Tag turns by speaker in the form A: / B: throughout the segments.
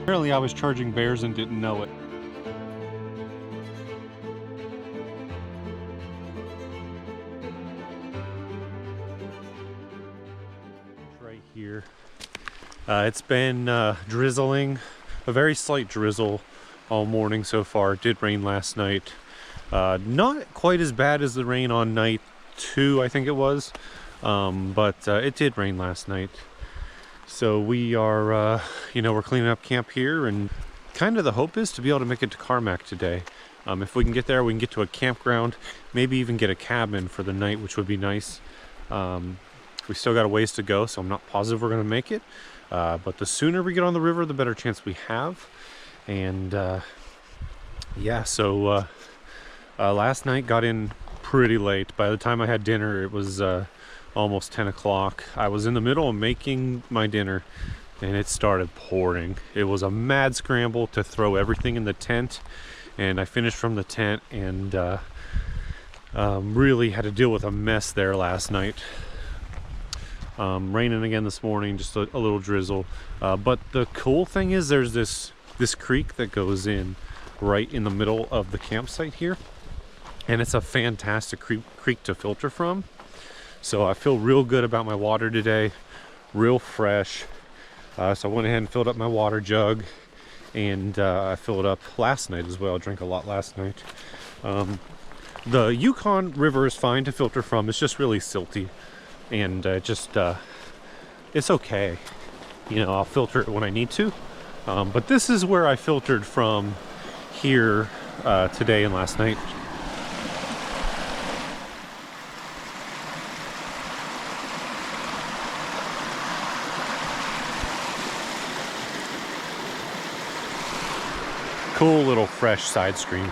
A: Apparently I was charging bears and didn't know it. Right here. It's been drizzling, a very slight drizzle all morning so far. It did rain last night. Not quite as bad as the rain on night 2, I think it was, but it did rain last night. So we are, we're cleaning up camp here, and kind of the hope is to be able to make it to Carmacks today. If we can get there, we can get to a campground, maybe even get a cabin for the night, which would be nice. We still got a ways to go, so I'm not positive we're going to make it. But the sooner we get on the river, the better chance we have. And so last night got in pretty late. By the time I had dinner, it was almost 10 o'clock. I was in the middle of making my dinner, and it started pouring. It was a mad scramble to throw everything in the tent, and I finished from the tent, and really had to deal with a mess there last night. Raining again this morning, just a little drizzle. But the cool thing is there's this creek that goes in right in the middle of the campsite here, and it's a fantastic creek to filter from. So I feel real good about my water today, real fresh. So I went ahead and filled up my water jug, and I filled it up last night as well. I drank a lot last night. The Yukon River is fine to filter from. It's just really silty, and it's okay. I'll filter it when I need to. But this is where I filtered from here today and last night. Cool little fresh side stream.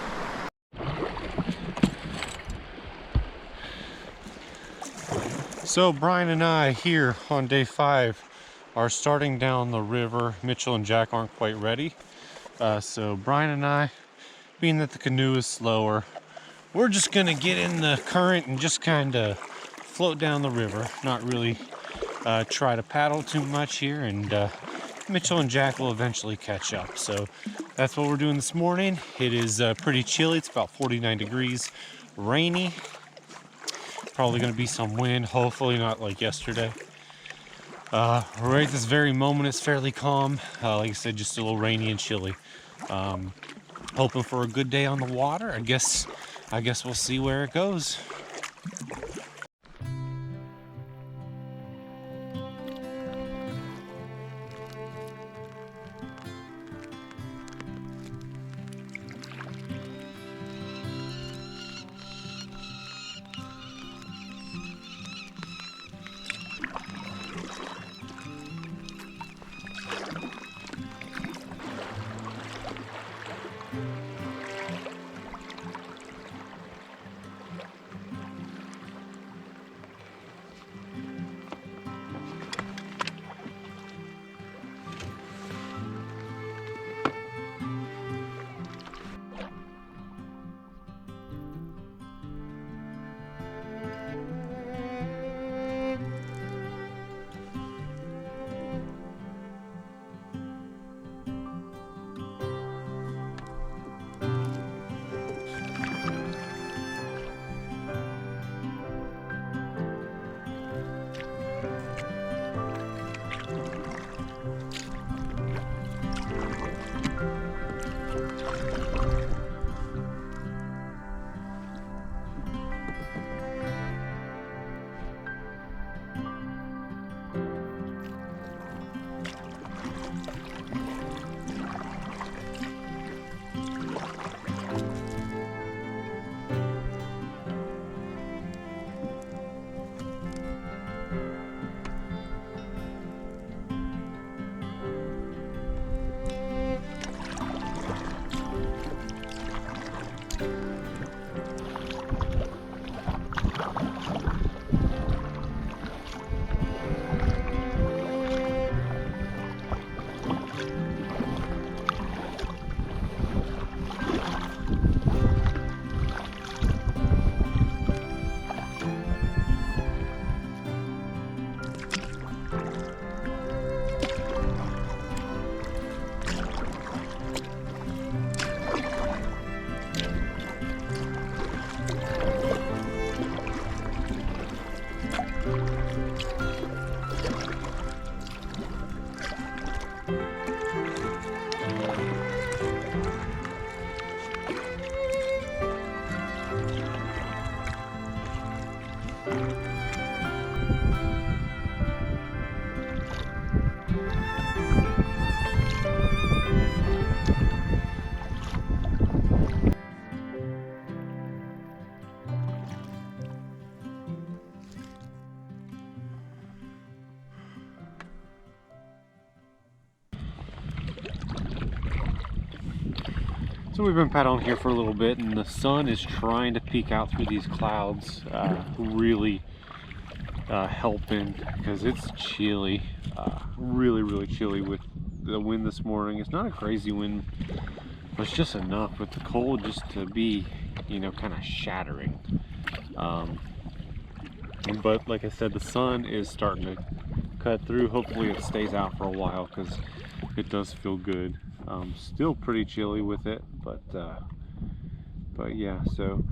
A: So Brian and I here on day 5 are starting down the river. Mitchell and Jack aren't quite ready. So Brian and I, being that the canoe is slower, we're just gonna get in the current and just kind of float down the river. Not really try to paddle too much here, and Mitchell and Jack will eventually catch up. So that's what we're doing this morning. It is pretty chilly. It's about 49 degrees, rainy. Probably going to be some wind, hopefully not like yesterday. Right this very moment it's fairly calm. Like I said, just a little rainy and chilly. Hoping for a good day on the water. I guess we'll see where it goes. So we've been paddling here for a little bit, and the sun is trying to peek out through these clouds, really helping, because it's chilly, really chilly with the wind this morning. It's not a crazy wind, but it's just enough with the cold just to be, you know, kind of shattering. But like I said, the sun is starting to cut through. Hopefully it stays out for a while, because it does feel good. Still pretty chilly with it, but yeah, so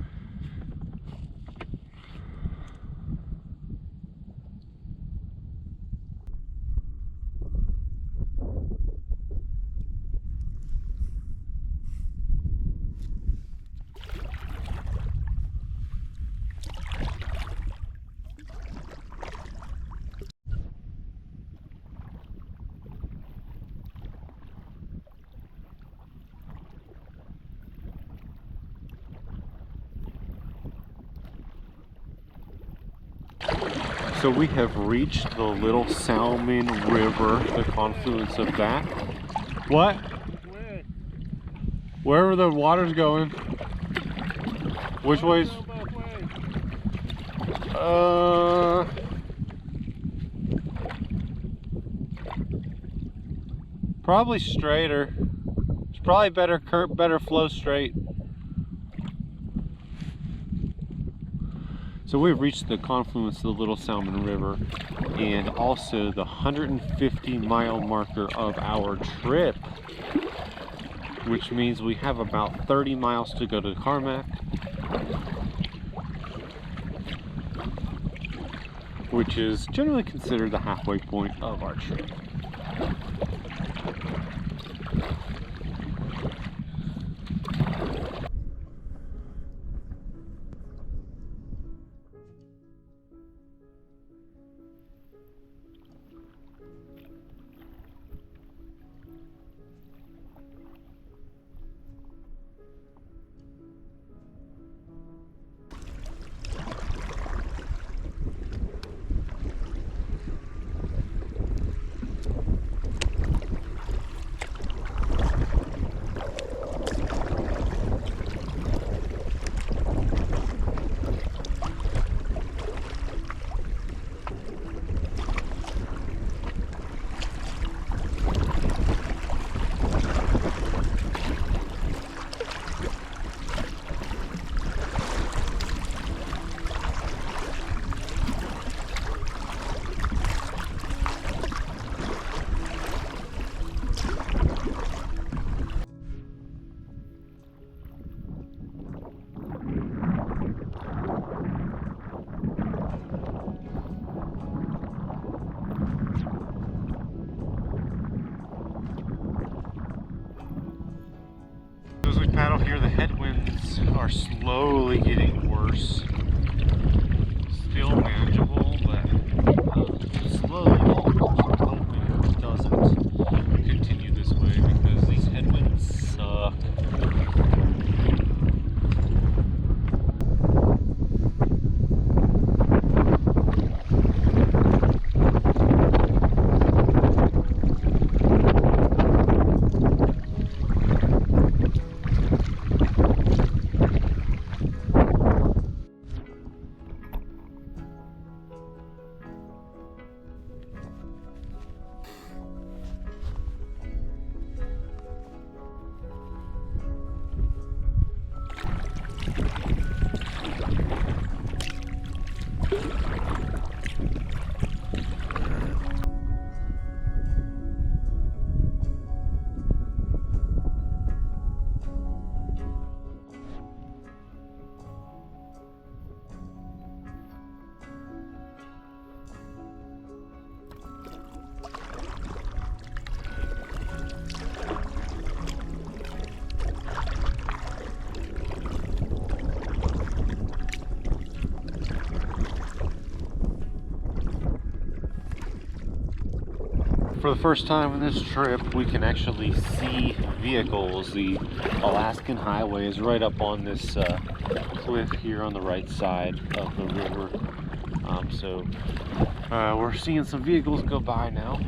A: So we have reached the Little Salmon River, the confluence of that. What? Wherever the water's going. Which way's? Probably straighter. It's probably better flow straight. So we've reached the confluence of the Little Salmon River, and also the 150-mile marker of our trip, which means we have about 30 miles to go to Carmacks, which is generally considered the halfway point of our trip. As we paddle here, the headwinds are slowly getting worse. Still manageable, but slowly. I'm hoping it doesn't continue this way, because these headwinds suck. for the first time in this trip, we can actually see vehicles. The Alaskan Highway is right up on this cliff here on the right side of the river. So we're seeing some vehicles go by now.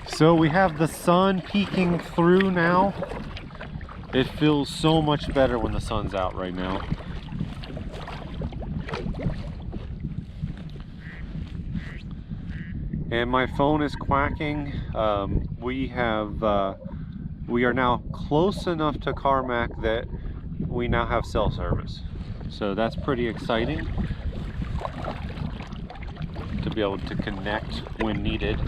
A: So we have the sun peeking through now. It feels so much better when the sun's out right now. And my phone is quacking. We are now close enough to Carmacks that we now have cell service. So that's pretty exciting to be able to connect when needed.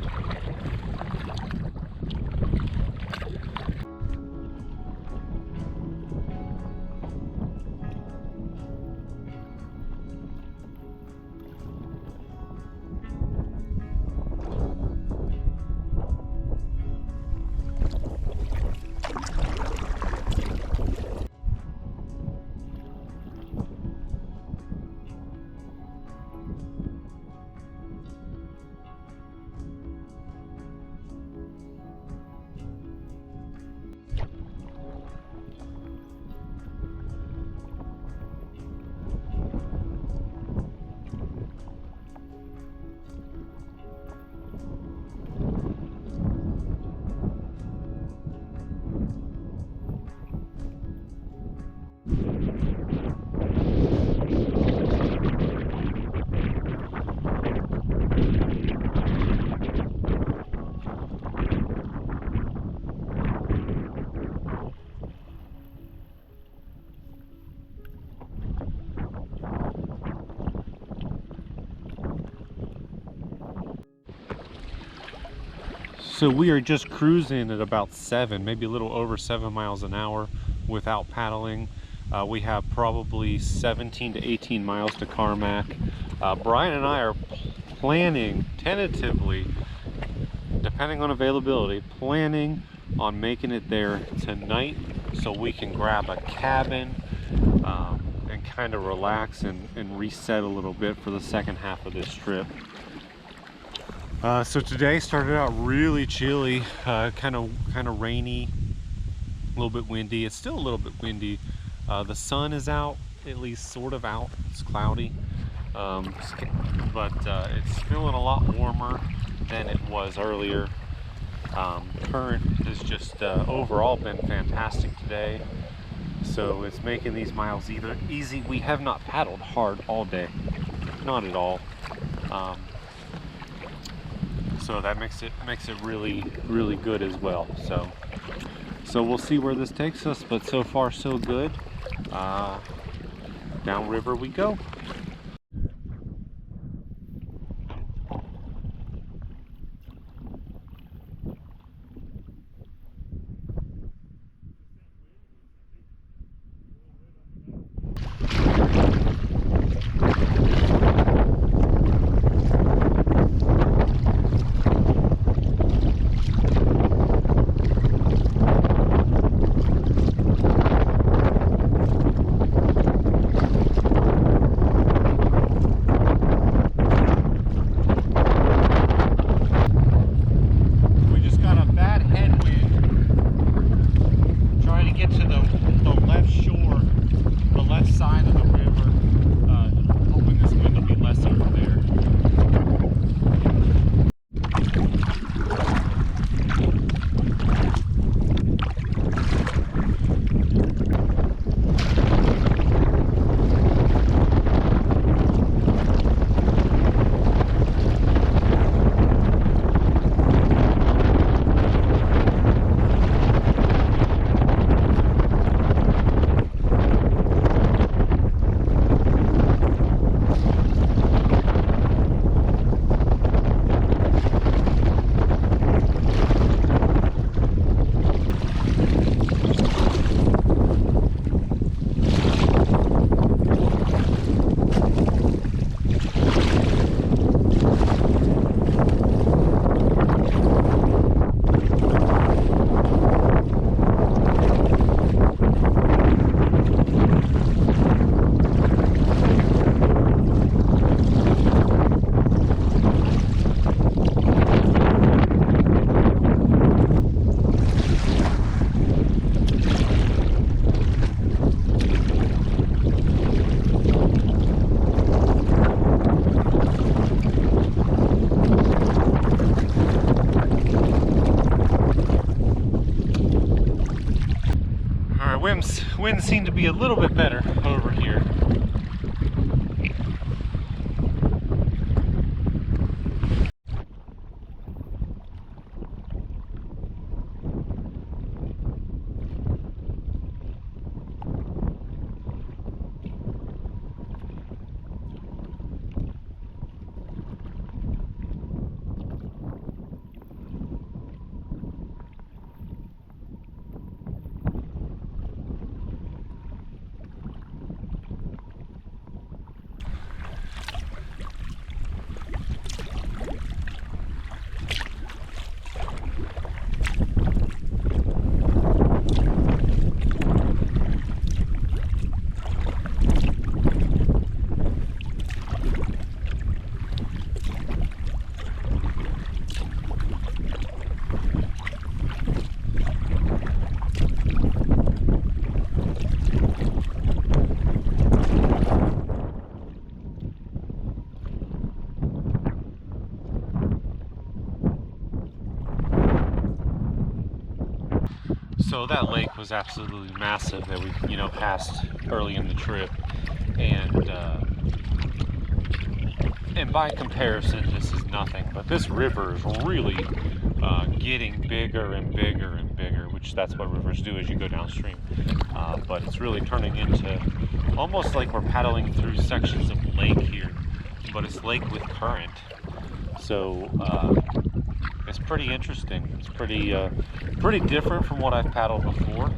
A: So we are just cruising at about 7, maybe a little over 7 miles an hour without paddling. We have probably 17 to 18 miles to Carmacks. Brian and I are planning, tentatively, depending on availability, planning on making it there tonight so we can grab a cabin and kind of relax and reset a little bit for the second half of this trip. So today started out really chilly, kind of rainy, a little bit windy. It's still a little bit windy. The sun is out, at least sort of out. It's cloudy, but it's feeling a lot warmer than it was earlier. Current has just overall been fantastic today, so it's making these miles either easy. We have not paddled hard all day, not at all. So that makes it really good as well. So we'll see where this takes us, but so far so good. Downriver we go. winds seem to be a little bit better over here. So that lake was absolutely massive that we, passed early in the trip, and by comparison, this is nothing. But this river is really getting bigger and bigger and bigger, which that's what rivers do as you go downstream. But it's really turning into almost like we're paddling through sections of lake here, but it's lake with current. So it's pretty interesting. It's pretty different from what I've paddled before.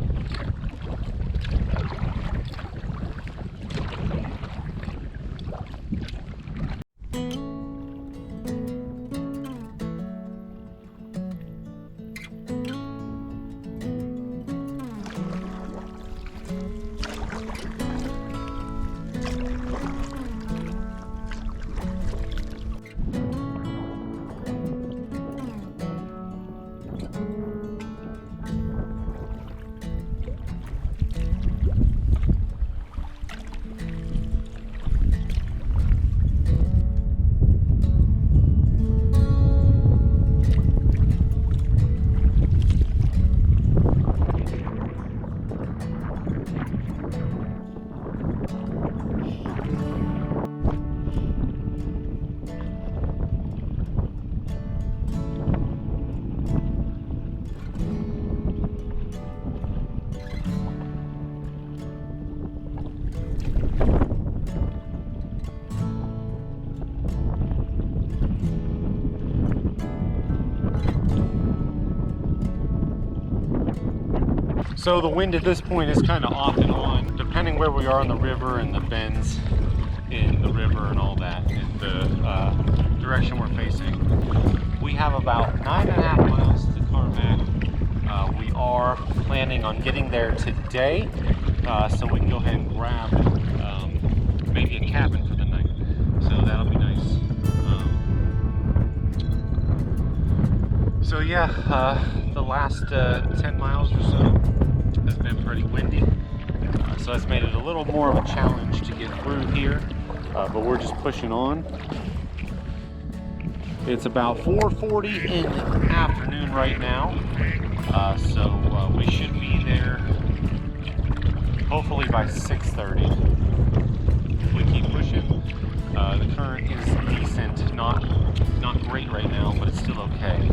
A: So the wind at this point is kind of off and on, depending where we are on the river and the bends in the river and all that, and the direction we're facing. We have about 9.5 miles to Carmacks. We are planning on getting there today, so we can go ahead and grab maybe a cabin for the night. So that'll be nice. So yeah, the last 10 miles or so has been pretty windy, so it's made it a little more of a challenge to get through here, but we're just pushing on. It's about 4:40 in the afternoon right now, so we should be there hopefully by 6:30. If we keep pushing, the current is decent, not great right now, but it's still okay.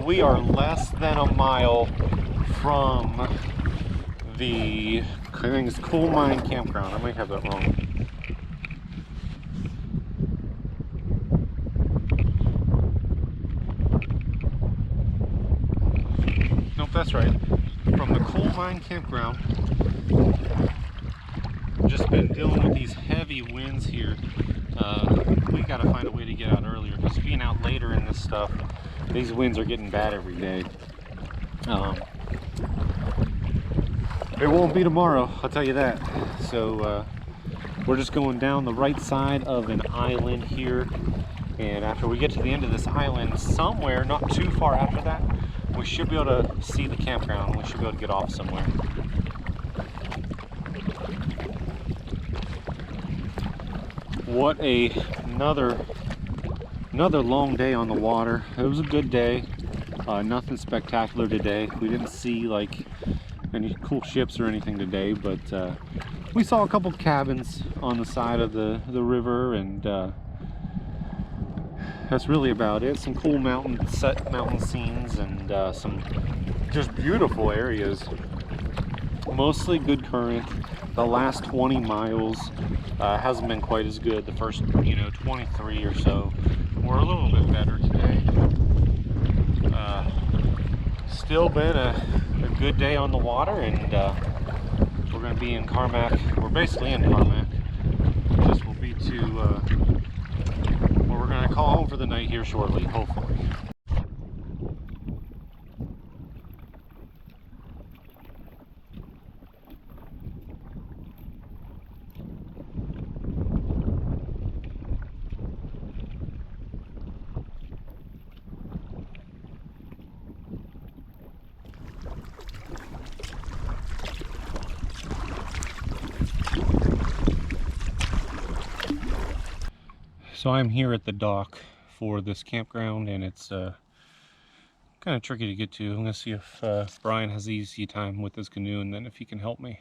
A: we are less than a mile from the, I think it's Coal Mine Campground. I might have that wrong. Nope, that's right. From the Coal Mine Campground. Just been dealing with these heavy winds here. We got to find a way to get out earlier, because being out later in this stuff, these winds are getting bad every day. It won't be tomorrow, I'll tell you that. So we're just going down the right side of an island here, and after we get to the end of this island, somewhere not too far after that, we should be able to see the campground. We should be able to get off somewhere. What another long day on the water. It was a good day. Nothing spectacular today. We didn't see like any cool ships or anything today, but we saw a couple cabins on the side of the river, and that's really about it. Some cool mountain scenes, and some just beautiful areas. Mostly good current. The last 20 miles hasn't been quite as good. The first 23 or so were a little bit better today. Still been a good day on the water, and we're going to be in Carmacks. We're basically in Carmacks. This will be to where we're going to call home for the night here shortly, hopefully. So I'm here at the dock for this campground, and it's kind of tricky to get to. I'm going to see if Brian has easy time with his canoe, and then if he can help me.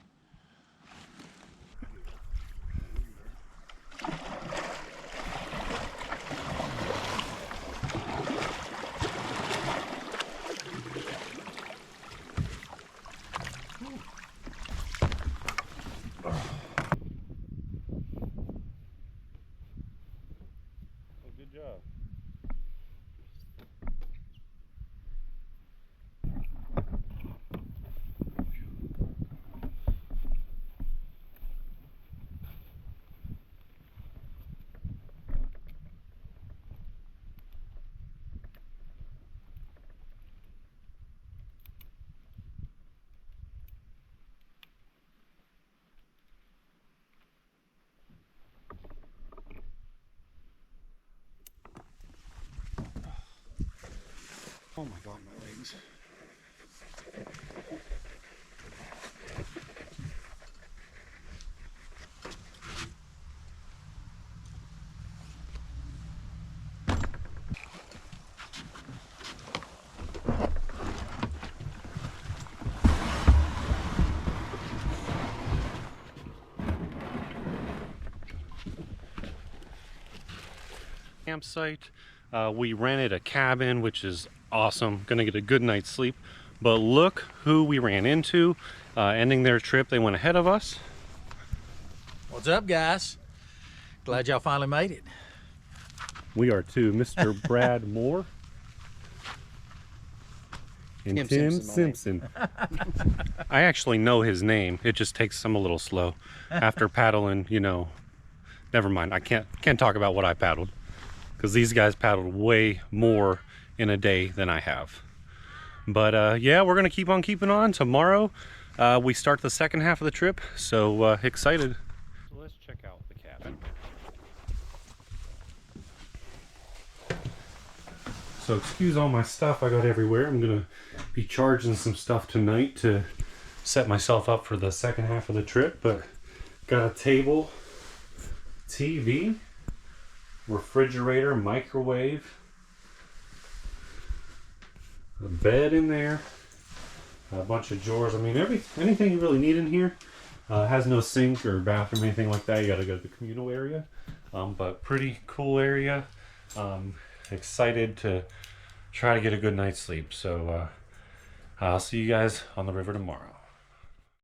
A: Good job. Oh my God, my legs. Campsite. We rented a cabin, which is awesome. Gonna get a good night's sleep. But look who we ran into. Ending their trip, they went ahead of us.
B: What's up, guys? Glad y'all finally made it.
A: We are too. Mr. Brad Moore and Tim Simpson. I actually know his name. It just takes him a little slow. After paddling, never mind. I can't talk about what I paddled, because these guys paddled way more in a day than I have. But yeah, we're gonna keep on keeping on. Tomorrow we start the second half of the trip, so excited. So let's check out the cabin. So excuse all my stuff I got everywhere. I'm gonna be charging some stuff tonight to set myself up for the second half of the trip. But got a table, TV, refrigerator, microwave, a bed in there, a bunch of drawers. I mean, anything you really need in here. Has no sink or bathroom, anything like that. You gotta go to the communal area. But pretty cool area. Excited to try to get a good night's sleep. So I'll see you guys on the river tomorrow.